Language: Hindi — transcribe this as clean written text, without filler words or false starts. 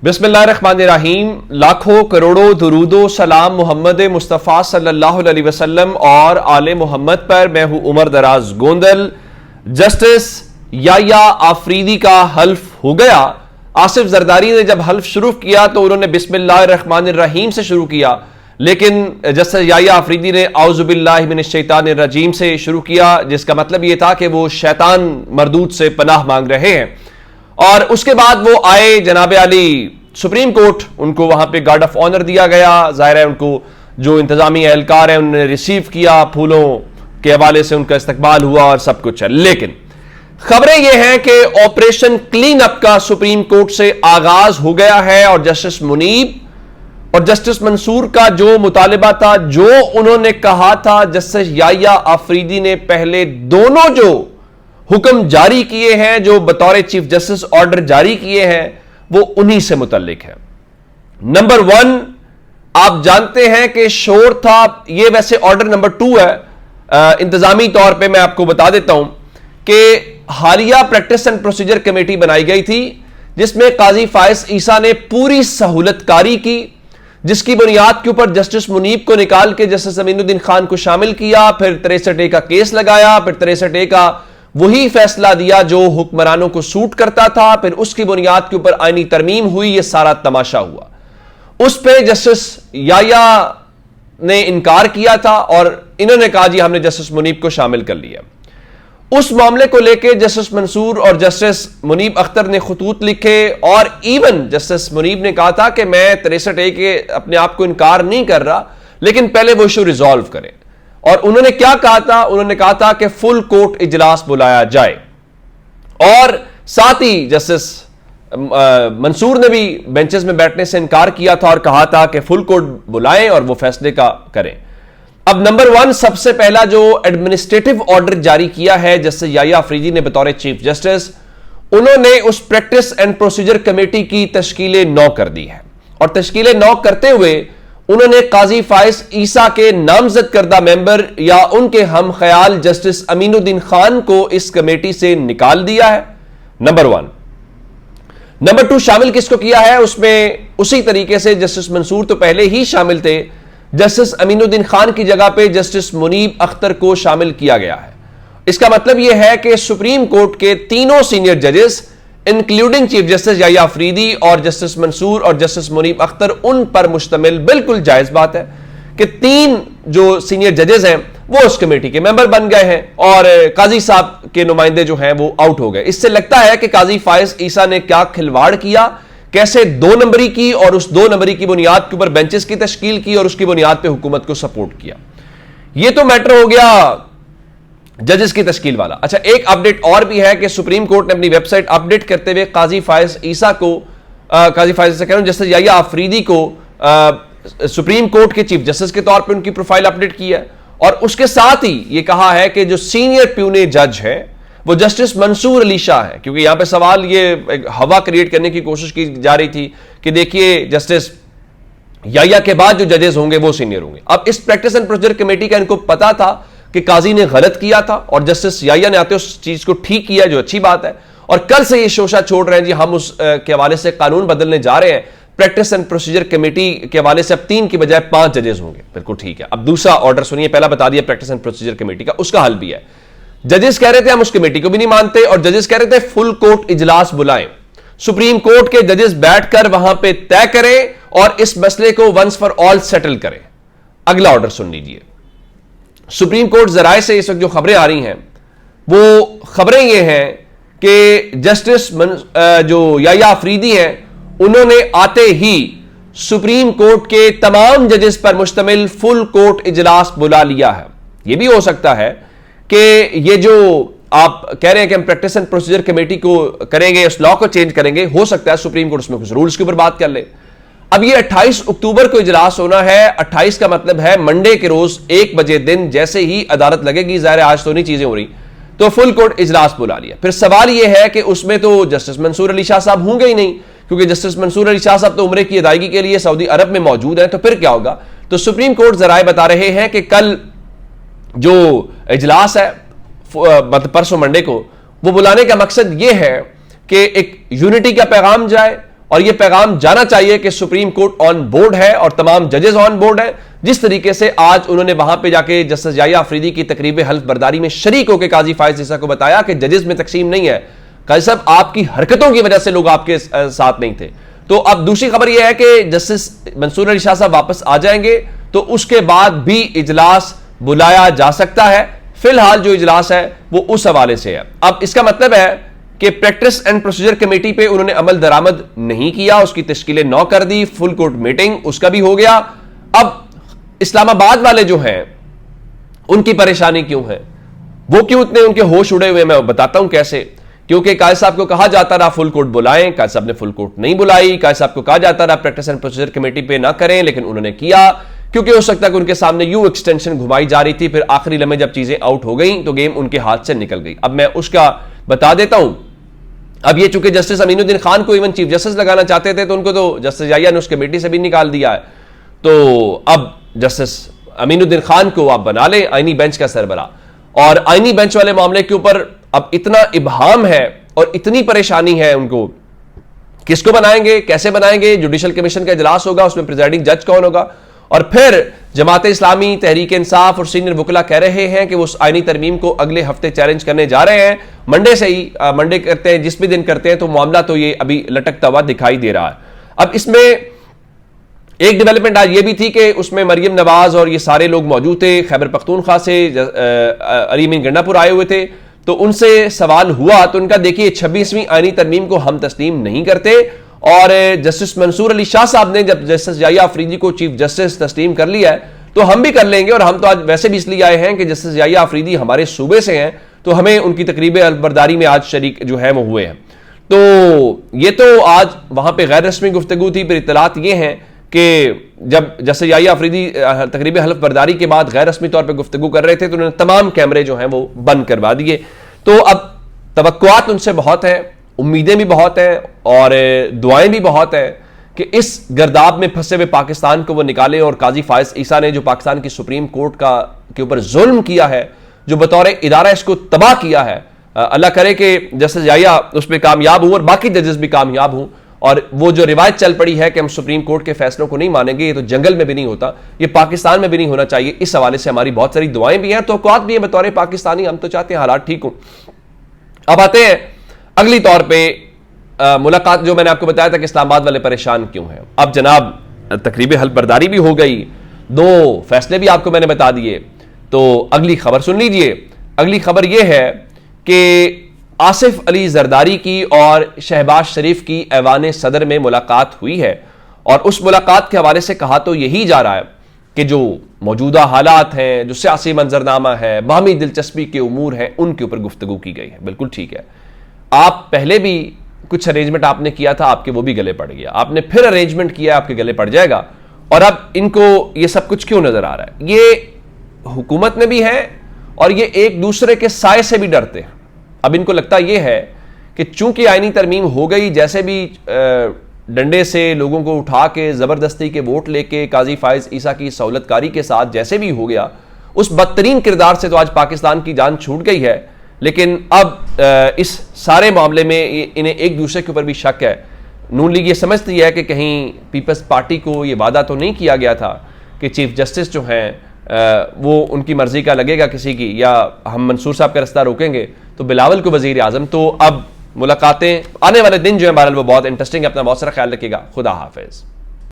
बिस्मिल्लाहिर्रहमानिर्रहीम। लाखों करोड़ों दुरूदो सलाम मोहम्मद मुस्तफ़ा सल्लल्लाहु अलैहि वसल्लम और आले मोहम्मद पर। मैं हूं उमर दराज गोंदल। जस्टिस याया आफरीदी का हल्फ हो गया। आसिफ जरदारी ने जब हल्फ शुरू किया तो उन्होंने बिस्मिल्लाहिर्रहमानिर्रहीम से शुरू किया, लेकिन जस्टिस याया आफरीदी ने औज़ुबिल्लाहि मिनश्शैतानिर्रजीम से शुरू किया, जिसका मतलब यह था कि वो शैतान मरदूद से पनाह मांग रहे हैं। और उसके बाद वो आए जनाब अली सुप्रीम कोर्ट, उनको वहां पे गार्ड ऑफ ऑनर दिया गया। जाहिर है उनको जो इंतजामी एहलकार है उन्होंने रिसीव किया, फूलों के हवाले से उनका इस्तकबाल हुआ और सब कुछ है। लेकिन खबरें यह हैं कि ऑपरेशन क्लीन अप का सुप्रीम कोर्ट से आगाज हो गया है और जस्टिस मुनीब और जस्टिस मंसूर का जो मुतालिबा था, जो उन्होंने कहा था, जस्टिस याया आफरीदी ने पहले दोनों जो हुक्म जारी किए हैं, जो बतौर चीफ जस्टिस ऑर्डर जारी किए हैं, वो उन्हीं से मुतल्लिक है। नंबर 1, आप जानते हैं कि शोर था, ये वैसे ऑर्डर नंबर 2 है। इंतजामी तौर पे मैं आपको बता देता हूं कि हालिया प्रैक्टिस एंड प्रोसीजर कमेटी बनाई गई थी, जिसमें काजी फायज ईसा ने पूरी सहूलतकारी की, जिसकी बुनियाद के ऊपर जस्टिस मुनीब को निकाल के जस्टिस अमीनुद्दीन खान को शामिल किया, फिर 63A का केस लगाया, फिर 63A का वही फैसला दिया जो हुक्मरानों को सूट करता था, फिर उसकी बुनियाद के ऊपर आईनी तरमीम हुई। यह सारा तमाशा हुआ। उस पर जस्टिस याया ने इनकार किया था और इन्होंने कहा जी हमने जस्टिस मुनीब को शामिल कर लिया। उस मामले को लेकर जस्टिस मंसूर और जस्टिस मुनीब अख्तर ने खतूत लिखे और इवन जस्टिस मुनीब ने कहा था कि मैं 63A के अपने आप को इनकार नहीं कर रहा, लेकिन पहले वो इशू रिजॉल्व करें। और उन्होंने क्या कहा था? उन्होंने कहा था कि फुल कोर्ट इजलास बुलाया जाए। और साथ ही जस्टिस मंसूर ने भी बेंचेस में बैठने से इनकार किया था और कहा था कि फुल कोर्ट बुलाएं और वो फैसले का करें। अब नंबर 1, सबसे पहला जो एडमिनिस्ट्रेटिव ऑर्डर जारी किया है जस्टिस याया आफरीदी ने बतौर चीफ जस्टिस, उन्होंने उस प्रैक्टिस एंड प्रोसीजर कमेटी की तश्कील 9 कर दी है। और तश्कील 9 करते हुए उन्होंने काजी फायज ईसा के नामजद करदा मेंबर या उनके हम ख्याल जस्टिस अमीनुद्दीन खान को इस कमेटी से निकाल दिया है। नंबर 1। नंबर 2, शामिल किसको किया है? उसमें उसी तरीके से जस्टिस मंसूर तो पहले ही शामिल थे, जस्टिस अमीनुद्दीन खान की जगह पे जस्टिस मुनीब अख्तर को शामिल किया गया है। इसका मतलब यह है कि सुप्रीम कोर्ट के तीनों सीनियर जजेस इंक्लूडिंग चीफ जस्टिस याया आफरीदी और जस्टिस मंसूर और जस्टिस मुनीब अख्तर, उन पर मुश्तमिल बिल्कुल जायज बात है कि 3 जो सीनियर जजेस हैं वो उस कमेटी के मेंबर बन गए हैं और काजी साहब के नुमाइंदे जो हैं वो आउट हो गए। इससे लगता है कि काजी फायज ईसा ने क्या खिलवाड़ किया, कैसे 2 नंबरी की और उस 2 नंबरी की बुनियाद के ऊपर बेंचेस की तश्कील की और उसकी बुनियाद पर हुकूमत को सपोर्ट किया। यह तो मैटर हो गया जजेस की तश्कील वाला। अच्छा, एक अपडेट और भी है कि सुप्रीम कोर्ट ने अपनी वेबसाइट अपडेट करते हुए काजी फायज ईसा को, काजी फायज ईसा कह रहा हूं, जस्टिस याया आफरीदी को सुप्रीम कोर्ट के चीफ जस्टिस के तौर पे उनकी प्रोफाइल अपडेट की है। और उसके साथ ही यह कहा है कि जो सीनियर प्यूने जज है वो जस्टिस मंसूर अली शाह है, क्योंकि यहां पे सवाल ये हवा क्रिएट करने की कोशिश की जा रही थी कि देखिए जस्टिस याया के बाद जो जजेस होंगे वो सीनियर होंगे। अब इस प्रैक्टिस एंड प्रोसीजर कमेटी का इनको पता था कि काजी ने गलत किया था और जस्टिस याया ने आते उस चीज को ठीक किया, जो अच्छी बात है। और कल से ये शोशा छोड़ रहे हैं जी हम उस के हवाले से कानून बदलने जा रहे हैं, प्रैक्टिस एंड प्रोसीजर कमेटी के हवाले से अब 3 की बजाय 5 जजेस होंगे। बिल्कुल ठीक है। अब दूसरा ऑर्डर सुनिए, पहला बता दिया प्रैक्टिस एंड प्रोसीजर कमेटी का, उसका हल भी है। जजेस कह रहे थे हम उस कमेटी को भी नहीं मानते और जजेस कह रहे थे फुल कोर्ट इजलास बुलाएं, सुप्रीम कोर्ट के जजेस बैठकर वहां पर तय करें और इस मसले को वंस फॉर ऑल सेटल करें। अगला ऑर्डर सुन लीजिए। सुप्रीम कोर्ट जराए से इस वक्त जो खबरें आ रही हैं वो खबरें ये हैं कि जस्टिस जो याया आफरीदी हैं उन्होंने आते ही सुप्रीम कोर्ट के तमाम जजेस पर मुश्तमिल फुल कोर्ट इजलास बुला लिया है। यह भी हो सकता है कि ये जो आप कह रहे हैं कि हम प्रैक्टिस एंड प्रोसीजर कमेटी को करेंगे, इस लॉ को चेंज करेंगे, हो सकता है सुप्रीम कोर्ट उसमें कुछ रूल्स के ऊपर बात कर ले। अब ये 28 अक्टूबर को इजलास होना है। 28 का मतलब है मंडे के रोज 1 बजे दिन जैसे ही अदालत लगेगी, जाहिर है आज तो नहीं चीजें हो रही, तो फुल कोर्ट इजलास बुला लिया। फिर सवाल यह है कि उसमें तो जस्टिस मंसूर अली शाह साहब होंगे ही नहीं, क्योंकि जस्टिस मंसूर अली शाह साहब तो उम्रे की अदायगी के लिए सऊदी अरब में मौजूद है। तो फिर क्या होगा? तो सुप्रीम कोर्ट जराए बता रहे हैं कि कल जो इजलास है मतलब परसों मंडे को, वो बुलाने का मकसद यह है कि एक यूनिटी का पैगाम जाए और यह पैगाम जाना चाहिए कि सुप्रीम कोर्ट ऑन बोर्ड है और तमाम जजेस ऑन बोर्ड है। जिस तरीके से आज उन्होंने वहां पे जाके जस्टिस याया अफरीदी की तकरीब हल्फ बर्दारी में शरीक होकर काजी फायज ईसा को बताया कि जजेस में तकसीम नहीं है, काजी साहब आपकी हरकतों की वजह से लोग आपके साथ नहीं थे। तो अब दूसरी खबर यह है कि जस्टिस मंसूर अली शाह साहब वापस आ जाएंगे तो उसके बाद भी इजलास बुलाया जा सकता है। फिलहाल जो इजलास है वो उस हवाले से है। अब इसका मतलब है कि प्रैक्टिस एंड प्रोसीजर कमेटी पे उन्होंने अमल दरामद नहीं किया, उसकी तश्कीलें 9 कर दी, फुल कोर्ट मीटिंग उसका भी हो गया। अब इस्लामाबाद वाले जो हैं उनकी परेशानी क्यों है, वो क्यों इतने उनके होश उड़े हुए, मैं बताता हूं कैसे। क्योंकि कायद साहब को कहा जाता रहा फुल कोर्ट बुलाएं, कायद साहब ने फुल कोर्ट नहीं बुलाई। कायद साहब को कहा जाता रहा प्रैक्टिस एंड प्रोसीजर कमेटी पे ना करें, लेकिन उन्होंने किया क्योंकि हो सकता है कि उनके सामने यू एक्सटेंशन घुमाई जा रही थी। फिर आखिरी लम्हे जब चीजें आउट हो गई तो गेम उनके हाथ से निकल गई। अब मैं उसका बता देता हूं। अब ये चूंकि जस्टिस अमीनुद्दीन खान को इवन चीफ जस्टिस लगाना चाहते थे तो उनको तो जस्टिस याया ने उस कमेटी से भी निकाल दिया है। तो अब जस्टिस अमीनुद्दीन खान को आप बना लें आईनी बेंच का सरबरा। और आईनी बेंच वाले मामले के ऊपर अब इतना इबहाम है और इतनी परेशानी है उनको, किसको बनाएंगे, कैसे बनाएंगे। जुडिशल कमीशन का इजलास होगा, उसमें प्रिजाइडिंग जज कौन होगा। और फिर जमात इस्लामी, तहरीक इंसाफ और सीनियर वकला कह रहे हैं कि वो उस आईनी तरमीम को अगले हफ्ते चैलेंज करने जा रहे हैं। मंडे से ही मंडे करते हैं, जिस भी दिन करते हैं, तो मामला तो ये अभी लटकता हुआ दिखाई दे रहा है। अब इसमें एक डेवलपमेंट आज ये भी थी कि उसमें मरियम नवाज और ये सारे लोग मौजूद थे, खैबर पख्तूनख्वा से अली अमीन गंडापुर आए हुए थे। तो उनसे सवाल हुआ तो उनका देखिए 26वीं आईनी तरमीम को हम तस्लीम नहीं करते। और जस्टिस मंसूर अली शाह साहब ने जब जस्टिस याया अफरीदी को चीफ जस्टिस तस्लीम कर लिया है तो हम भी कर लेंगे। और हम तो आज वैसे भी इसलिए आए हैं कि जस्टिस याया अफरीदी हमारे सूबे से हैं, तो हमें उनकी तकरीब अलबरदारी में आज शरीक जो है वो हुए हैं। तो ये तो आज वहां पर गैर रस्मी गुफ्तगू थी। फिर इत्तलात ये हैं कि जब जस्टिस याया अफरीदी तकरीब हल्फ बर्दारी के बाद गैर रस्मी तौर पर गुफ्तगू कर रहे थे तो उन्होंने तमाम कैमरे जो हैं वो बंद करवा दिए। तो अब तवक्कुआत उनसे बहुत है, उम्मीदें भी बहुत हैं और दुआएं भी बहुत हैं कि इस गर्दाब में फंसे हुए पाकिस्तान को वो निकाले। और काजी फायज ईसा ने जो पाकिस्तान की सुप्रीम कोर्ट के ऊपर जुल्म किया है, जो बतौर इदारा इसको तबाह किया है, अल्लाह करे कि जस्टिस याया उस पर कामयाब हो और बाकी जजेस भी कामयाब हों। और वो जो रिवायत चल पड़ी है कि हम सुप्रीम कोर्ट के फैसलों को नहीं मानेंगे, ये तो जंगल में भी नहीं होता, ये पाकिस्तान में भी नहीं होना चाहिए। इस हवाले से हमारी बहुत सारी दुआएं भी हैं, तवक्कुआत भी हैं बतौर पाकिस्तानी। हम तो चाहते हैं हालात ठीक हों। अब आते हैं अगली तौर पे मुलाकात, जो मैंने आपको बताया था कि इस्लामाबाद वाले परेशान क्यों हैं। अब जनाब तकरीब हल्फ बर्दारी भी हो गई, 2 फैसले भी आपको मैंने बता दिए। तो अगली खबर सुन लीजिए। अगली खबर यह है कि आसिफ अली जरदारी की और शहबाज शरीफ की ऐवान सदर में मुलाकात हुई है। और उस मुलाकात के हवाले से कहा तो यही जा रहा है कि जो मौजूदा हालात हैं, जो सियासी मंजरनामा है, बाहमी दिलचस्पी के उमूर हैं, उनके ऊपर गुफ्तगू की गई है। बिल्कुल ठीक है। आप पहले भी कुछ अरेंजमेंट आपने किया था, आपके वो भी गले पड़ गया, आपने फिर अरेंजमेंट किया, आपके गले पड़ जाएगा। और अब इनको ये सब कुछ क्यों नजर आ रहा है? ये हुकूमत में भी है और ये एक दूसरे के साए से भी डरते हैं। अब इनको लगता यह है कि चूंकि आईनी तरमीम हो गई, जैसे भी डंडे से लोगों को उठा के जबरदस्ती के वोट लेके काजी फायज ईसा की सहूलतकारी के साथ जैसे भी हो गया, उस बदतरीन किरदार से तो आज पाकिस्तान की जान छूट गई है। लेकिन अब इस सारे मामले में इन्हें एक दूसरे के ऊपर भी शक है। नून लीग ये समझती है कि कहीं पीपल्स पार्टी को ये वादा तो नहीं किया गया था कि चीफ जस्टिस जो हैं वो उनकी मर्जी का लगेगा किसी की, या हम मंसूर साहब का रास्ता रोकेंगे तो बिलावल को वजीर आजम। तो अब मुलाकातें आने वाले दिन जो है बहरहाल वो बहुत इंटरेस्टिंग है। अपना बहुत सारा ख्याल रखिएगा। खुदा हाफिज।